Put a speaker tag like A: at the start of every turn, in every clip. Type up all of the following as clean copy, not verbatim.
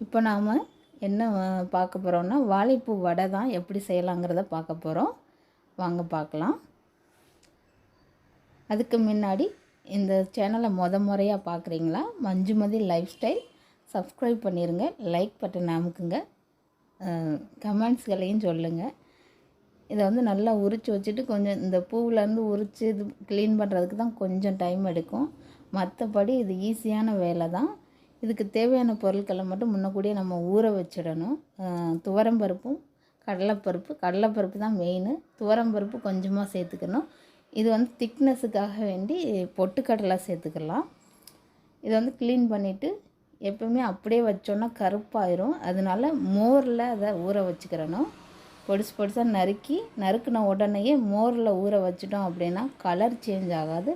A: இப்போ நாம் என்ன பார்க்க போகிறோம்னா வாழைப்பூ வடை தான் எப்படி செய்யலாங்கிறத பார்க்க போகிறோம். வாங்க பார்க்கலாம். அதுக்கு முன்னாடி இந்த சேனலை முறையாக பார்க்குறீங்களா? மஞ்சுமதி லைஃப் ஸ்டைல் சப்ஸ்கிரைப் பண்ணிடுங்க, லைக் பட்டன் அமுக்குங்க, கமெண்ட்ஸ்களையும் சொல்லுங்கள். இதை வந்து நல்லா உரித்து வச்சுட்டு கொஞ்சம் இந்த பூவிலேருந்து உரித்து இது க்ளீன் பண்ணுறதுக்கு தான் கொஞ்சம் டைம் எடுக்கும். மற்றபடி இது ஈஸியான வேலை தான். இதுக்கு தேவையான பொருட்களை மட்டும் முன்னக்கூடியே நம்ம ஊற வச்சிடணும். துவரம்பருப்பும் கடலைப்பருப்பு தான் மெயின். துவரம்பருப்பு கொஞ்சமாக சேர்த்துக்கணும். இது வந்து திக்னஸுக்காக வேண்டி பொட்டுக்கடலை சேர்த்துக்கலாம். இதை வந்து க்ளீன் பண்ணிவிட்டு எப்பவுமே அப்படியே வச்சோன்னா கருப்பாயிரும். அதனால மோரில் அதை ஊற வச்சுக்கிறணும். பொடிசாக நறுக்கின உடனேயே மோரில் ஊற வச்சிட்டோம் அப்படின்னா கலர் சேஞ்ச் ஆகாது.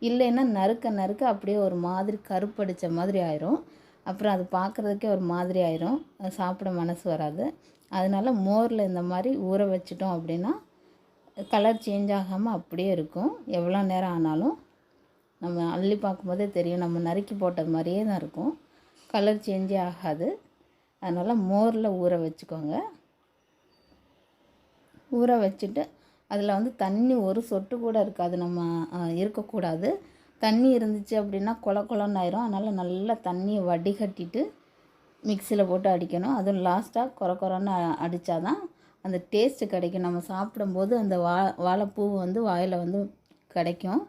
A: இல்லைன்னா நறுக்க அப்படியே ஒரு மாதிரி கருப்படித்த மாதிரி ஆயிரும். அப்புறம் அது பார்க்குறதுக்கே ஒரு மாதிரி ஆயிரும், சாப்பிட மனசு வராது. அதனால் மோரில் இந்த மாதிரி ஊற வச்சிட்டோம் அப்படின்னா கலர் சேஞ்ச் ஆகாமல் அப்படியே இருக்கும். எவ்வளோ நேரம் ஆனாலும் நம்ம அள்ளி பார்க்கும்போதே தெரியும், நம்ம நறுக்கி போட்டது மாதிரியே தான் இருக்கும், கலர் சேஞ்சே ஆகாது. அதனால் மோரில் ஊற வச்சுக்கோங்க. ஊற வச்சுட்டு அதில் வந்து தண்ணி ஒரு சொட்டு கூட இருக்காது, நம்ம இருக்கக்கூடாது. தண்ணி இருந்துச்சு அப்படின்னா கொலன்னு ஆயிரும். அதனால் நல்லா தண்ணியை வடிகட்டிட்டு மிக்சியில் போட்டு அடிக்கணும். அதுவும் லாஸ்ட்டாக கொரன்னு அடித்தா தான் அந்த டேஸ்ட்டு கிடைக்கும். நம்ம சாப்பிடும்போது அந்த வாழைப்பூ வந்து வாயில் வந்து கிடைக்கும்.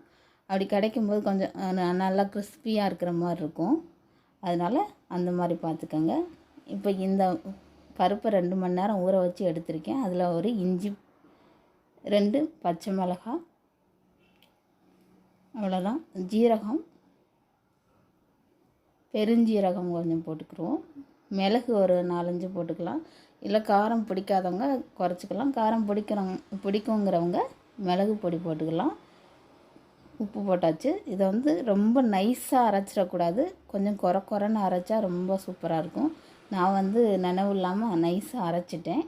A: அப்படி கிடைக்கும்போது கொஞ்சம் நல்லா கிறிஸ்பியாக இருக்கிற மாதிரி இருக்கும். அதனால் அந்த மாதிரி பார்த்துக்கோங்க. இப்போ இந்த பருப்பை 2 மணி நேரம் ஊற வச்சு எடுத்திருக்கேன். அதில் ஒரு இஞ்சி, 2 பச்சை மிளகாய், அவ்வளோதான். ஜீரகம், பெருஞ்சீரகம் கொஞ்சம் போட்டுக்குருவோம். மிளகு ஒரு 4-5 போட்டுக்கலாம். இல்லை காரம் பிடிக்காதவங்க குறைச்சிக்கலாம். காரம் பிடிக்குங்கிறவங்க மிளகு பொடி போட்டுக்கலாம். உப்பு போட்டாச்சு. இதை வந்து ரொம்ப நைஸாக அரைச்சிடக்கூடாது. கொஞ்சம் குறன்னு அரைச்சா ரொம்ப சூப்பராக இருக்கும். நான் வந்து நினைவு இல்லாமல் நைஸாக அரைச்சிட்டேன்.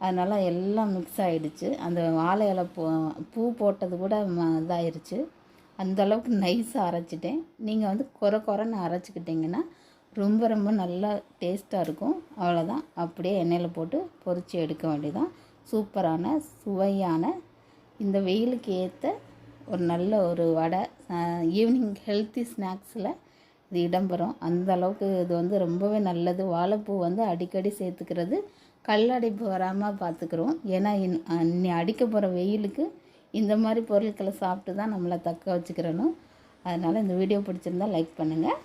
A: அதனால் எல்லாம் மிக்ஸ் ஆகிடுச்சு. அந்த வாழை இலை பூ போட்டது கூட இதாகிடுச்சு. அந்தளவுக்கு நைஸாக அரைச்சிட்டேன். நீங்கள் வந்து குறன்னு அரைச்சிக்கிட்டிங்கன்னா ரொம்ப நல்லா டேஸ்ட்டாக இருக்கும். அவ்வளோதான். அப்படியே எண்ணெயில் போட்டு பொரித்து எடுக்க வேண்டியதான். சூப்பரான சுவையான இந்த வெயிலுக்கு ஏற்ற ஒரு நல்ல ஒரு வடை, ஈவினிங் ஹெல்த்தி ஸ்நாக்ஸில் இது இடம்பெறும். அந்த அளவுக்கு இது வந்து ரொம்பவே நல்லது. வாழைப்பூ வந்து அடிக்கடி சேர்த்துக்கிறது கல்லடைப்பு வராமல் பார்த்துக்கிறோம். ஏன்னா இன்னி அடிக்க போகிற வெயிலுக்கு இந்த மாதிரி பொருட்களை சாப்பிட்டு தான் நம்மளை தக்க வச்சுக்கிறணும். அதனால் இந்த வீடியோ பிடிச்சிருந்தால் லைக் பண்ணுங்கள்.